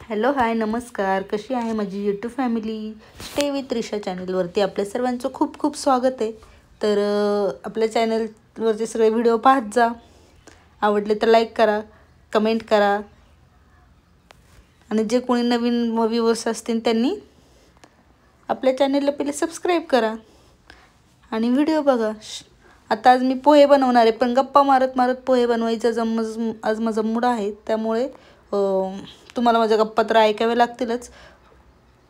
Hello hi नमस्कार, कशी आहे माझी YouTube family? Stay with Trisha चॅनलवरती आपल्या सर्वांचं खूप खूप स्वागत आहे. तर आपल्या चॅनलवरचे सगळे व्हिडिओ पाहत जा. आवडले तर लाईक करा, कमेंट करा आणि जे कोणी नवीन व्ह्यूअर्स असतील त्यांनी आपल्या चॅनलला पहिले सबस्क्राईब करा आणि व्हिडिओ बघा. आता आज मी पोहे बनवणार आहे, पण गप्पा मारत मारत पोहे बनवायचा आज माझा मूड आहे. त्यामुळे तुम्हाला माझ्या गप्पा तर ऐकावे लागतीलच.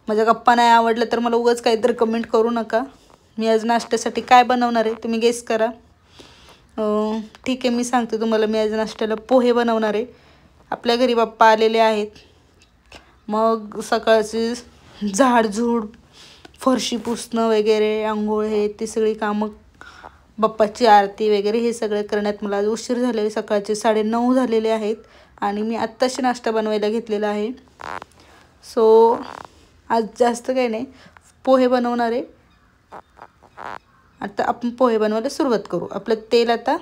माझ्या गप्पा नाही आवडल्या तर मला उगाच काहीतरी कमेंट करू नका. मी आज नाश्त्यासाठी काय बनवणार आहे तुम्ही गेस करा. ठीक आहे, मी सांगते तुम्हाला. मी आज नाश्त्याला पोहे बनवणार आहे. आपल्या घरी बाप्पा आलेले आहेत. मग सकाळची झाडझूड, फरशी पुसणं वगैरे, आंघोळ, हे ती सगळी कामं, बाप्पाची आरती वगैरे हे सगळं करण्यात मला आज उशीर झालेले. सकाळचे 9:30 झालेले आहेत आणि मी आत्ताशी नाश्ता बनवायला घेतलेला आहे. सो आज जास्त काही नाही, पोहे बनवणार आहे. आता आपण पोहे बनवायला सुरुवात करू. आपलं तेल आता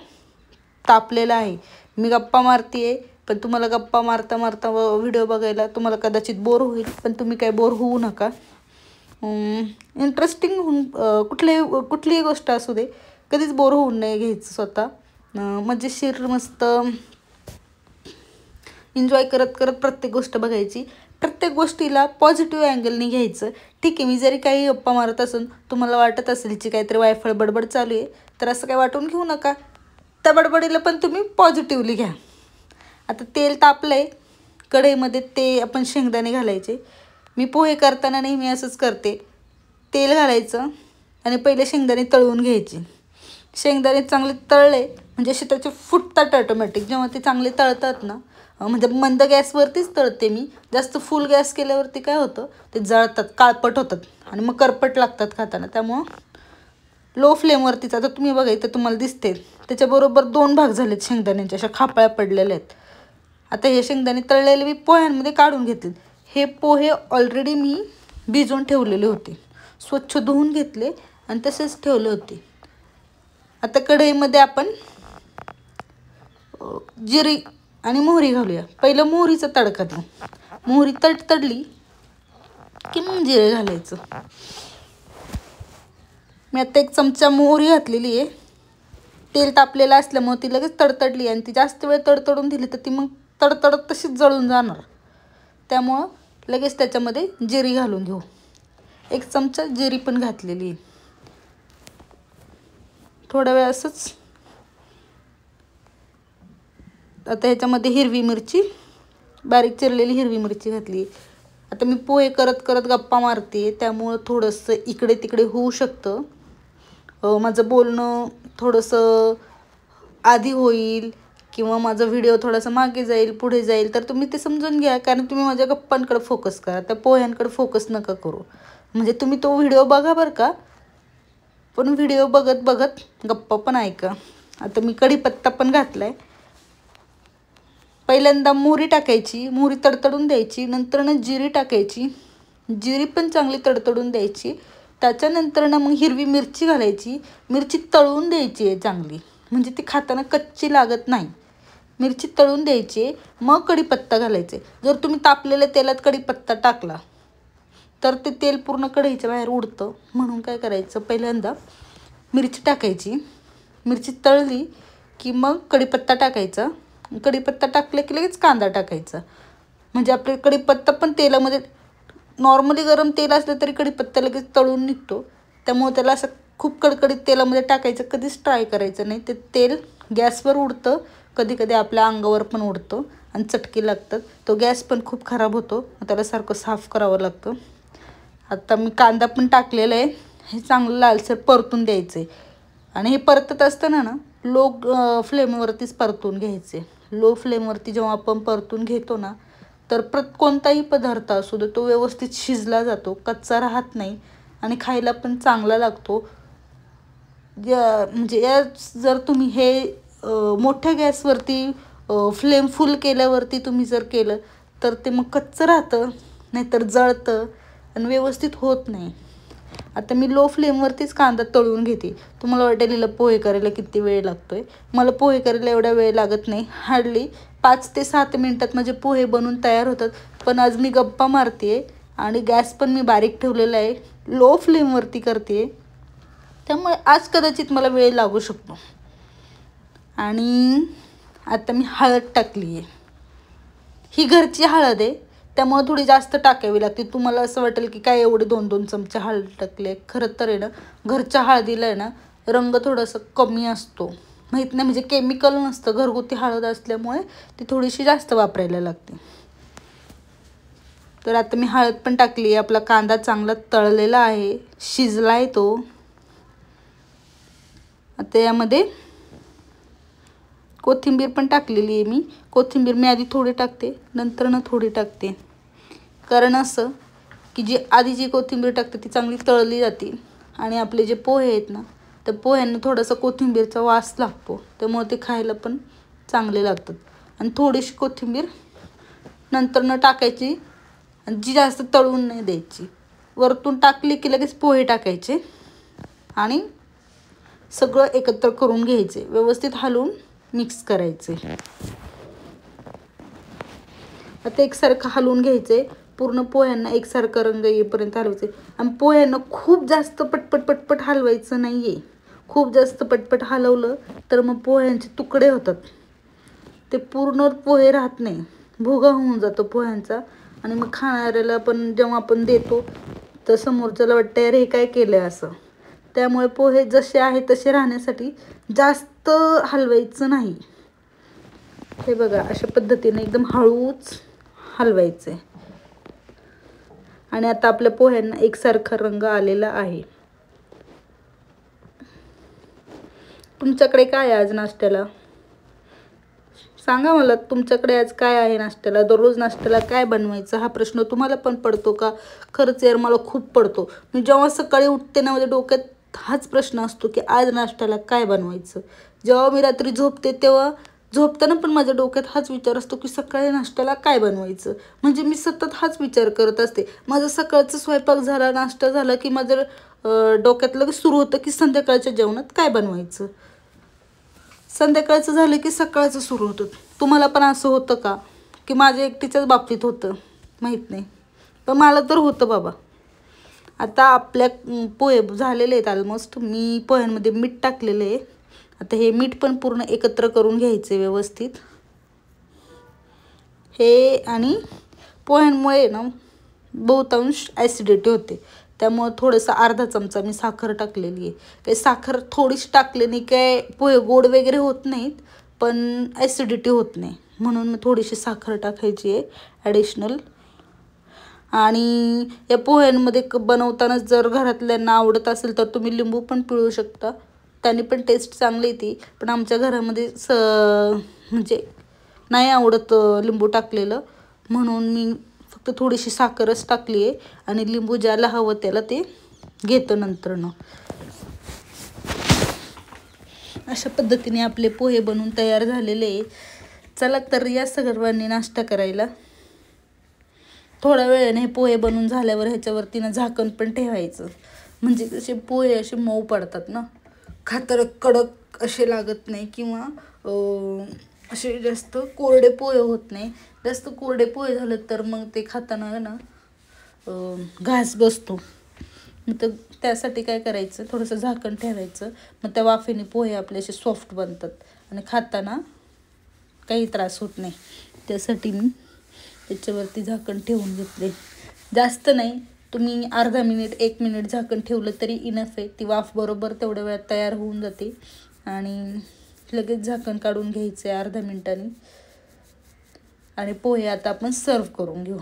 तापलेलं आहे. मी गप्पा मारते आहे, पण तुम्हाला गप्पा मारता मारता व्हिडिओ बघायला तुम्हाला कदाचित बोर होईल, पण तुम्ही काही बोर होऊ नका. इंटरेस्टिंग होऊन कुठलीही गोष्ट असू दे, कधीच बोर होऊन नाही घ्यायचं. स्वतः मजेशीर मस्त एन्जॉय करत करत प्रत्येक गोष्ट बघायची. प्रत्येक गोष्टीला पॉझिटिव्ह अँगलने घ्यायचं. ठीक आहे, मी जरी काही गप्पा मारत असून तुम्हाला वाटत असेल की काहीतरी वायफळ बडबड चालू आहे, तर असं काही वाटून घेऊ नका. त्या बडबडीला पण तुम्ही पॉझिटिव्हली घ्या. आता तेल तापलं आहे. कढईमध्ये ते आपण शेंगदाणे घालायचे. मी पोहे करताना नेहमी असंच करते. तेल घालायचं आणि पहिले शेंगदाणे तळून घ्यायचे. शेंगदाणे चांगले तळले म्हणजे असे त्याचे फुटतात ऑटोमॅटिक. जेव्हा ते चांगले तळतात ना, म्हणजे मंद गॅसवरतीच तळते मी. जास्त फुल गॅस केल्यावरती काय होतं, ते जळतात, काळपट होतात आणि मग करपट लागतात खाताना. त्यामुळं लो फ्लेमवरतीच. आता तुम्ही बघा, इथं तुम्हाला दिसते त्याच्याबरोबर 2 भाग झालेत शेंगदाण्यांच्या, अशा खापळ्या पडलेल्या आहेत. आता हे शेंगदाणे तळलेले मी पोह्यांमध्ये काढून घेतले. हे पोहे ऑलरेडी मी भिजवून ठेवलेले होते. स्वच्छ धुवून घेतले आणि तसेच ठेवले होते. आता कढईमध्ये आपण जिरी आणि मोहरी घालूया. पहिलं मोहरीचा तडका देऊ. मोहरी तडतडली की मग जिरे घालायचं. मी आता 1 चमचा मोहरी घातलेली आहे. तेल तापलेलं असल्यामुळे ती लगेच तडतडली, आणि ती जास्त वेळ तडतडून दिली तर ती मग तडतडत तशीच जळून जाणार. त्यामुळं लगेच त्याच्यामध्ये जिरी घालून घेऊ. 1 चमचा जिरी पण घातलेली आहे. थोडा वेळ असंच. आता ह्याच्यामध्ये हिरवी मिरची, बारीक चिरलेली हिरवी मिरची घातली. आता मी पोहे करत करत गप्पा मारते, त्यामुळं थोडंसं इकडे तिकडे होऊ शकतं. माझं बोलणं थोडंसं आधी होईल किंवा माझा व्हिडिओ थोडासा मागे जाईल, पुढे जाईल, तर तुम्ही ते समजून घ्या. कारण तुम्ही माझ्या गप्पांकडे फोकस करा, त्या पोह्यांकडे फोकस नका करू. म्हणजे तुम्ही तो व्हिडिओ बघा बरं का, पण व्हिडिओ बघत बघत गप्पा पण ऐका. आता मी कढीपत्ता पण घातला आहे. पहिल्यांदा मोहरी टाकायची, मोहरी तडतडून द्यायची. नंतरनं जिरी टाकायची, जिरी पण चांगली तडतडून द्यायची. त्याच्यानंतरनं मग हिरवी मिरची घालायची. मिरची तळून द्यायची आहे चांगली, म्हणजे ती खाताना कच्ची लागत नाही. मिरची तळून द्यायची. मग कढीपत्ता घालायचे. जर तुम्ही तापलेल्या तेलात कढीपत्ता टाकला तर ते तेल पूर्ण कढईच्या बाहेर उडतं. म्हणून काय करायचं, पहिल्यांदा मिरची टाकायची. मिरची तळली की मग कढीपत्ता टाकायचा. कढीपत्ता टाकले की लगेच कांदा टाकायचा. म्हणजे आपले कढीपत्ता पण तेलामध्ये, नॉर्मली गरम तेल असलं तरी कढीपत्ता लगेच तळून निघतो. त्यामुळे त्याला असं खूप कडकडीत तेलामध्ये टाकायचं कधीच ट्राय करायचं नाही. ते तेल गॅसवर उडतं, कधी कधी आपल्या अंगावर पण उडतं आणि चटकी लागतात. तो गॅस पण खूप खराब होतो, त्याला सारखं साफ करावं लागतं. आता मी कांदा पण टाकलेला आहे. हे चांगलं लालसर परतून द्यायचं आहे. आणि हे परतत असताना ना लो फ्लेमवरतीच परतून घ्यायचे. लो फ्लेमवरती जेव्हा आपण परतून घेतो ना, तर कोणताही पदार्थ असू दे तो व्यवस्थित शिजला जातो, कच्चा राहत नाही आणि खायला पण चांगला लागतो. म्हणजे जर तुम्ही हे मोठ्या गॅसवरती फ्लेम फुल केल्यावरती तुम्ही जर केलं तर ते मग कच्चं राहतं, नाहीतर जळतं आणि व्यवस्थित होत नाही. आता मी लो फ्लेमवरतीच कांदा तळून घेते. तुम्हाला वाटेल हिला पोहे करायला किती वेळ लागतोय. मला पोहे करायला एवढा वेळ लागत नाही. हार्डली 5 ते 7 मिनटात माझे पोहे बनून तयार होतात. पण आज मी गप्पा मारते आणि गॅस पण मी बारीक ठेवलेला आहे, लो फ्लेमवरती करते, त्यामुळे आज कदाचित मला वेळ लागू शकतो. आणि आता मी हळद टाकली आहे. ही घरची हळद आहे, त्यामुळे थोडी जास्त टाकावी लागते. तुम्हाला असं वाटेल की काय एवढे 2-2 चमचे हळद टाकले. खरं तर आहे ना, घरच्या हळदीला आहे ना रंग थोडासा कमी असतो, माहीत नाही, म्हणजे केमिकल नसतं, घरगुती हळद असल्यामुळे ती थोडीशी जास्त वापरायला लागते. तर आता मी हळद पण टाकली आहे. आपला कांदा चांगला तळलेला आहे, शिजला आहे तो. आता यामध्ये कोथिंबीर पण टाकलेली आहे मी. कोथिंबीर मी आधी थोडी टाकते, नंतर थोडी टाकते, कारण असं की जी आधी जी कोथिंबीर टाकते ती चांगली तळली जाते आणि आपले जे पोहे आहेत ना, त्या पोह्यांना थोडासा कोथिंबीरचा वास लागतो, त्यामुळे ते खायला पण चांगले लागतात. आणि थोडीशी कोथिंबीर नंतर टाकायची आणि जी जास्त तळून नाही द्यायची. वरतून टाकली की लगेच पोहे टाकायचे आणि सगळं एकत्र करून घ्यायचे, व्यवस्थित हलवून मिक्स करायचे. आता एकसारखं हलवून घ्यायचे, पूर्ण पोह्यांना एकसारखा रंग येईपर्यंत हलवायचे. आणि पोह्यांना खूप जास्त पटपट हलवायचं नाही आहे. खूप जास्त पटपट हलवलं तर मग पोह्यांचे तुकडे होतात, ते पूर्ण पोहे राहत नाही, भुगा होऊन जातो पोह्यांचा. आणि मग खाणाऱ्याला पण जेव्हा आपण देतो तर समोरच्याला वाटतं अरे हे काय केलं आहे असं. त्यामुळे पोहे जसे आहे तसे राहण्यासाठी जास्त हलवायचं नाही. हे बघा, अशा पद्धतीने एकदम हळूच हलवायचे. आणि आता आपल्या पोह्यांना एकसारखा रंग आलेला आहे. तुमच्याकडे काय आज नाश्त्याला सांगा मला. तुमच्याकडे आज काय आहे नाश्त्याला? दररोज नाश्त्याला काय बनवायचं हा प्रश्न तुम्हाला पण पडतो का? खरंच यार, मला खूप पडतो. मी जेव्हा सकाळी उठते ना, माझ्या डोक्यात हाच प्रश्न असतो की आज नाश्त्याला काय बनवायचं. जेव्हा मी रात्री झोपते तेव्हा झोपताना पण माझ्या डोक्यात हाच विचार असतो की सकाळी नाश्त्याला काय बनवायचं. म्हणजे मी सतत हाच विचार करत असते. माझं सकाळचं स्वयंपाक झाला, नाश्ता झाला की माझं डोक्यात लगेच सुरू होतं की संध्याकाळच्या जेवणात काय बनवायचं. संध्याकाळचं झालं की सकाळचं सुरू होतं. तुम्हाला पण असं होतं का? की माझ्या एकटीच्याच बाबतीत होतं माहीत नाही, पण मला तर होतं बाबा. आता आपल्या पोहे झालेले आहेत ऑलमोस्ट. मी पोह्यांमध्ये मीठ टाकलेलं आहे. आता हे मीठ पण पूर्ण एकत्र करून घ्यायचे व्यवस्थित. हे आणि पोह्यांमुळे ना बहुतांश ॲसिडिटी होते, त्यामुळे थोडंसं अर्धा चमचा मी साखर टाकलेली आहे. काही साखर थोडीशी टाकल्याने काय पोहे गोड वगैरे होत नाहीत, पण ॲसिडिटी होत नाही, म्हणून मी थोडीशी साखर टाकायची आहे ॲडिशनल. आणि या पोह्यांमध्ये बनवताना जर घरातल्यांना आवडत असेल तर तुम्ही लिंबू पण पिळू शकता, त्याने पण टेस्ट चांगली येते. पण आमच्या घरामध्ये म्हणजे नाही आवडत लिंबू टाकलेलं, म्हणून मी फक्त थोडीशी साखरच टाकली आहे आणि लिंबू ज्याला हवं त्याला ते घेतं नंतरनं. अशा पद्धतीने आपले पोहे बनवून तयार झालेले आहे. चला तर या सर्वांनी नाश्ता करायला. थोड्या वेळाने पोहे बनवून झाल्यावर ह्याच्यावरतीनं झाकण पण ठेवायचं, म्हणजे कसे पोहे असे मऊ पडतात ना, खातर कडक असे लागत नाही किंवा असे जास्त कोरडे पोहे होत नाही. जास्त कोरडे पोहे झाले तर मग ते खाताना ना घास बसतो. तर त्यासाठी काय करायचं, थोडंसं झाकण ठेवायचं, मग त्या वाफेने पोहे आपले असे सॉफ्ट बनतात आणि खाताना काही त्रास होत नाही. त्यासाठी मी त्याच्यावरती झाकण ठेवून घेतले. जास्त नाही, तुम्ही अर्धा मिनिट 1 मिनिट झाकण ठेवलं तरी इनफ आहे. ती वाफ बरोबर तेवढ्या वेळात तयार होऊन जाते आणि लगेच झाकण काढून घ्यायचं आहे अर्ध्या मिनिटांनी. आणि पोहे आता आपण सर्व करून घेऊ.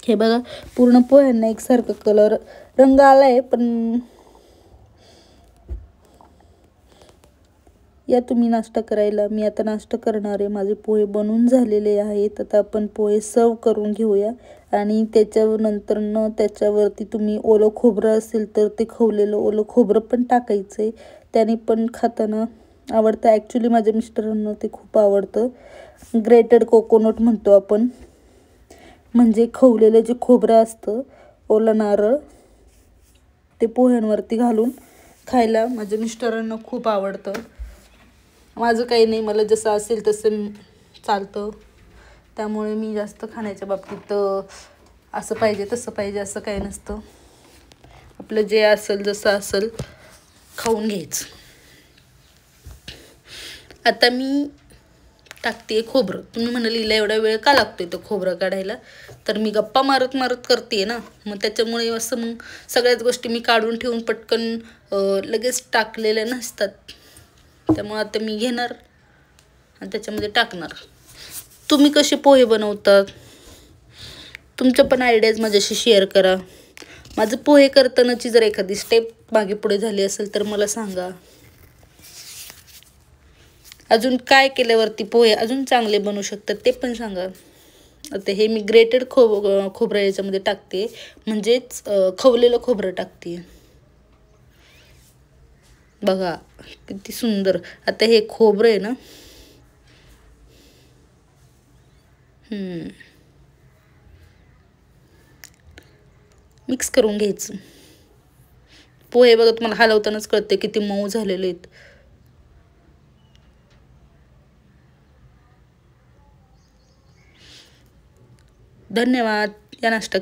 हे बघा, पूर्ण पोह्यांना एकसारखं कलर रंग आला आहे. पण या तुम्ही नाश्ता करायला. मी आता नाश्ता करणार आहे. माझे पोहे बनवून झालेले आहेत. आता आपण पोहे सर्व करून घेऊया. आणि त्याच्यानंतर त्याच्यावरती तुम्ही ओलं खोबरं असेल तर ते खवलेलं ओलं खोबरं पण टाकायचं आहे, त्याने पण खाताना आवडतं. ॲक्च्युली माझ्या मिस्टरांना ते खूप आवडतं. ग्रेटेड कोकोनट म्हणतो आपण, म्हणजे खवलेलं जे खोबरं असतं, ओलं नारळ, ते पोह्यांवरती घालून खायला माझ्या मिस्टरांना खूप आवडतं. माझं काही नाही, मला जसं असेल तसं चालतं. त्यामुळे मी जास्त खाण्याच्या बाबतीत असं पाहिजे तसं पाहिजे असं काही नसतं. आपलं जे असेल जसं असेल खाऊन घ्यायचं. आता मी टाकते खोबरं. तुम्ही म्हणाल हिला एवढा वेळ का लागतोय तर खोबरं काढायला, तर मी गप्पा मारत मारत करते ना, मग त्याच्यामुळे असं मग सगळ्याच गोष्टी मी काढून ठेवून पटकन लगेच टाकलेल्या नसतात. त्यामुळे आता मी घेणार आणि त्याच्यामध्ये टाकणार. तुम्ही कसे पोहे बनवतात, तुमच्या पण आयडियाज माझ्याशी शेअर करा. माझं पोहे करतानाची जर एखादी स्टेप मागे पुढे झाली असेल तर मला सांगा. अजून काय केल्यावरती पोहे अजून चांगले बनवू शकतात ते पण सांगा. आता हे मी ग्रेटेड खोबरं याच्यामध्ये टाकते, म्हणजेच खवलेलं खोबरं टाकते. बघा किती सुंदर. आता हे खोबरं आहे ना, मिक्स करून घ्यायचं. पोहे बघा तुम्हाला हलवतानाच कळते किती मऊ झालेले आहेत. धन्यवाद. या नाश्ता